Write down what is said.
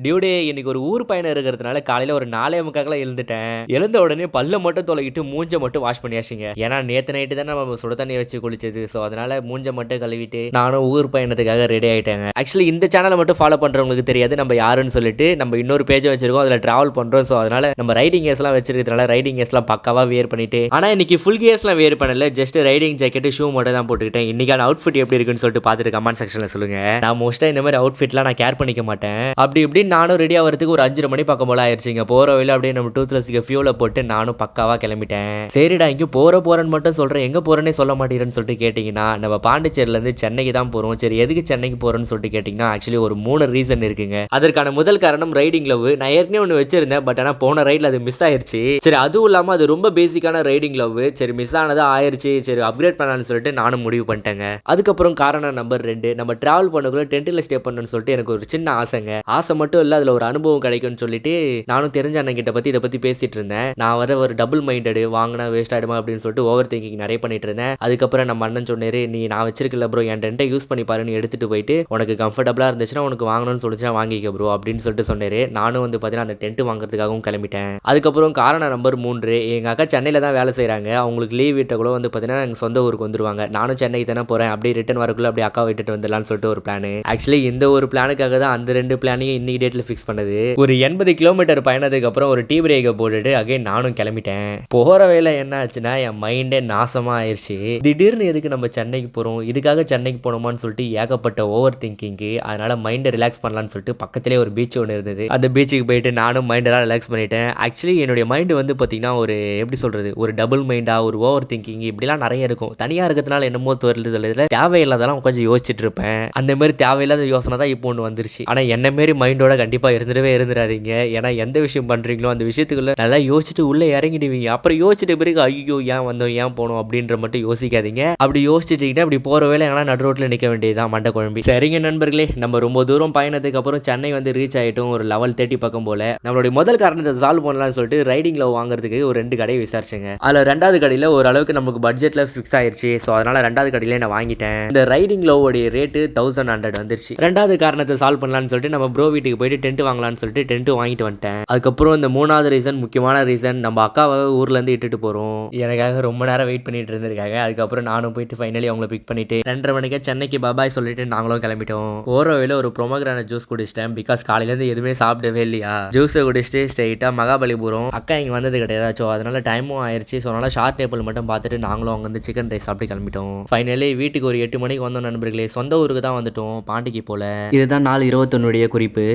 டியூடே இன்னைக்கு ஒரு ஊர் பயணம் இருக்கிறதுனால காலையில ஒரு 4:45 எழுந்துட்டேன். எழுந்த உடனே பல்ல மட்டும் தொலைக்கிட்டு மூஞ்ச மட்டும் வாஷ் பண்ணியாச்சுங்க. ஏன்னா நேத்து நைட்டு தான் நம்ம சுட தண்ணி வச்சு குளிச்சது. ஸோ அதனால மூஞ்ச மட்டும் கழுவிட்டு நானும் ஊர் பயணத்துக்காக ரெடி ஆயிட்டேங்க. ஆக்சுவலி இந்த சேனலை மட்டும் ஃபாலோ பண்றவங்களுக்கு தெரியாது நம்ம யாருன்னு சொல்லிட்டு நம்ம இன்னொரு பேஜ் வச்சிருக்கோம். அதில் டிராவல் பண்றோம். ஸோ அதனால நம்ம ரைடிங் கேர்ஸ்லாம் வச்சிருக்கிறதுனால ரைடிங் கேர்ஸ்லாம் பக்காவா வேர் பண்ணிட்டு, ஆனா இன்னைக்கு ஃபுல் கியர்ஸ்லாம் வேர் பண்ணல. ஜஸ்ட் ரைடிங் ஜாக்கெட் ஷூ மட்டும் தான் போட்டுக்கிட்டேன். இன்னைக்கான அவுட்ஃபிட் எப்படி இருக்குன்னு சொல்லிட்டு பார்த்துட்டு கமெண்ட் செக்ஷன்ல சொல்லுங்க. நான் மோஸ்டா இந்த மாதிரி அவுட்ஃபிட்லாம் நான் கேர் பண்ணிக்க மாட்டேன். அப்படி இப்படி நானும் ரெடி ஆகிறதுக்கு ஒரு 5:30 மணி பக்கம் போல ஆயிடுச்சுங்க. போற வழியில அப்படியே நம்ம டூத்லெஸ்க்கு ஃபியூல போட்டு நானும் பக்காவா கிளம்பிட்டேன். சரிடா இங்க போறேன்னு மட்டும் சொல்றேன், எங்க போறேன்னே சொல்ல மாட்டேங்கிறேன்னு சொல்லிட்டு கேட்டீங்கன்னா, நம்ம பாண்டிச்சேரியில இருந்து சென்னைக்கு தான் போறோம். சரி எதுக்கு சென்னைக்கு போறோம்னு சொல்லிட்டு கேட்டீங்கன்னா, ஆக்சுவலி ஒரு 3 ரீசன் இருக்குங்க. அதற்கான முதல் காரணம் ரைடிங் லவ். நான் ஏற்கனவே ஒன்று வச்சிருந்தேன், பட் ஆனால் போன ரைட்ல அது மிஸ் ஆயிருச்சு. சரி அதுவும் இல்லாம அது ரொம்ப பேசிக்கான ரைடிங் லவ். சரி மிஸ் ஆனது ஆயிருச்சு, சரி அப்கிரேட் பண்ணலாம்னு சொல்லிட்டு நானும் முடிவு பண்ணிட்டேங்க. அதுக்கப்புறம் காரணம் நம்பர் 2, நம்ம டிராவல் பண்ணக்குள்ள டென்ட்ல ஸ்டே பண்ணணும்னு சொல்லிட்டு எனக்கு ஒரு சின்ன ஆசைங்க. ஆசை மட்டும் இல்ல, அதுல ஒரு அனுபவம் கிடைக்கும்னு சொல்லிட்டு நானும் தெரிஞ்ச அண்ணன் கிட்ட இதை பத்தி பேசிட்டு இருந்தேன். நான் வர ஒரு டபுள் மைண்டடு, வாங்கினா வேஸ்ட் ஆயிடுமா அப்படின்னு சொல்லிட்டு ஓவர் திங்கிங் நிறைய பண்ணிட்டு இருந்தேன். அதுக்கப்புறம் நம்ம அண்ணன் சொன்னாரு, நீ நான் வச்சிருக்கல ப்ரோ, என் டென்ட்டை யூஸ் பண்ணி பாருன்னு எடுத்துட்டு போயிட்டு உனக்கு கம்ஃபர்டபுளா இருந்துச்சுன்னா உனக்கு வாங்கணும்னு சொல்லிச்சுன்னா வாங்கிக்க ப்ரோ அப்படின்னு சொல்லிட்டு சொன்னாரு. நானும் வந்து பார்த்தீங்கன்னா அந்த டென்ட் வாங்குறதுக்காகவும் கிளம்பிட்டேன். அதுக்கப்புறம் காரணம் நம்பர் 3, எங்க அக்கா சென்னையில தான் வேலை செய்யறாங்க. அவங்களுக்கு லீவ் விட்ட கூட வந்து பார்த்தீங்கன்னா எங்க சொந்த ஊருக்கு வந்துருவாங்க. நானும் சென்னைக்கு தானே போறேன், அப்படியே ரிட்டர்ன் வரக்குள்ள அப்படியே அக்கா விட்டுட்டு வந்துடலாம்னு சொல்லிட்டு ஒரு பிளான். ஆக்சுவலி இந்த ஒரு பிளானுக்காக தான் அந்த 2 பிளானையும் இன்னைக்கு டேட்ல ஃபிக்ஸ் பண்ணது. ஒரு 80 கிலோமீட்டர் பயணத்துக்கு அப்புறம் ஒரு டீ பிரேக்கை போட்டுட்டு அகைன் நானும் கிளம்பிட்டேன். போற வேலை என்ன ஆச்சுன்னா என் மைண்டே நாசமா ஆயிடுச்சு. திடீர்னு எதுக்கு நம்ம சென்னைக்கு போறோம், இதுக்காக சென்னைக்கு போனோமான்னு சொல்லிட்டு ஏகப்பட்ட ஓவர் திங்கிங்கு. அதனால மைண்டை ரிலாக்ஸ் பண்ணலாம்னு சொல்லிட்டு பக்கத்திலே ஒரு பீச் ஒன்று இருந்தது. அந்த பீச்சுக்கு போயிட்டு நானும் மைண்டெல்லாம் ரிலாக்ஸ் பண்ணிட்டேன். ஆக்சுவலி என்னுடைய மைண்டு வந்து பார்த்தீங்கன்னா ஒரு எப்படி சொல்றது, ஒரு டபுள் மைண்டா, ஒரு ஓவர் திங்கிங் இப்படிலாம் நிறைய இருக்கும். தனியாக இருக்கிறதுனால என்னமோ சொல்லுறதுல தேவையில்லாதெல்லாம் கொஞ்சம் யோசிச்சுட்டு இருப்பேன். அந்த மாதிரி தேவையில்லாத யோசனை தான் இப்போ ஒன்று வந்துருச்சு. ஆனால் என்ன மாரி மைண்டோட கண்டிப்பாக இருந்துடாதீங்க. ஏன்னா எந்த விஷயம் பண்றீங்களோ அந்த விஷயத்துக்குள்ள நல்லா யோசிச்சுட்டு உள்ள இறங்கிடுவீங்க. அப்புறம் யோசிச்சிட்ட பிறகு ஐயோ ஏன் வந்தோம் ஏன் போனோம் அப்படின்ற மட்டும் யோசிக்காதீங்க. அப்படி யோசிச்சுட்டீங்கன்னா அப்படி போற வேலை எங்கன்னா நடு ரோட்ல நிற்க வேண்டியதுதான் மண்டை குழம்பி. சரிங்க நண்பர்களே, நம்ம ரொம்ப தூரம் பயணத்துக்கு அப்புறம் சென்னை வந்து ரீச் ஆயிட்டோம். ஒரு லெவல் 30 பக்கம் போல. நம்மளுடைய முதல் காரணத்தை சால்வ் பண்ணலாம்னு சொல்லிட்டு ரைடிங் லவ் வாங்குறதுக்கு ஒரு 2 கடை விசாரிச்சேங்க. அதுல 2வது கடையில ஓரளவுக்கு நமக்கு பட்ஜெட்ல ஃபிக்ஸ் ஆயிருச்சு. ஸோ அதனால 2வது கடையில நான் வாங்கிட்டேன். இந்த ரைடிங் லவ் உடைய ரேட்டு 1100 வந்துருச்சு. 2வது காரணத்தை சால்வ் பண்ணலாம்னு சொல்லிட்டு நம்ம ப்ரோ வீட்டுக்கு போயிட்டு டென்ட் வாங்கலாம்னு சொல்லிட்டு டென்ட் வாங்கிட்டு வந்துட்டேன். அதுக்கப்புறம் இந்த 3வது ரீசன், முக்கியமான ரீசன், நம்ம அக்காவை ஊர்ல இருந்து இட்டுட்டு போறோம். எனக்காக ரொம்ப நேரம் வெயிட் பண்ணிட்டு இருந்திருக்காங்க. அதுக்கப்புறம் நானும் போயிட்டு ஃபைனலி அவங்களை பிக் பண்ணிட்டு 2:30 மணிக்கு சென்னைக்கு பாபாய் சொல்லிட்டு நாங்களும் கிளம்பிட்டோம். போற வழியில ஒரு ப்ரோமோகிரானட் ஜூஸ் குடிச்சிட்டேன். பிகாஸ் காலையில இருந்து எதுவுமே சாப்பிடவே இல்லையா. ஜூஸை குடிச்சிட்டு ஸ்ட்ரெயிட்டா மகாபலிபுரம். அக்கா இங்க வந்தது கிடையாது. ஸோ அதனால டைமும் ஆயிடுச்சு. ஸோ அதனால ஷார்ட் டேபிள் மட்டும் பார்த்துட்டு நாங்களும் அங்க வந்து சிக்கன் ரைஸ் சாப்பிட்டு கிளம்பிட்டோம். ஃபைனலி வீட்டுக்கு ஒரு 8 மணிக்கு வந்தோம் நண்பர்களே. சொந்த ஊருக்கு தான் வந்துட்டோம், பாண்டிக்கு போல. இதுதான் நாள் 21 குறிப்பு.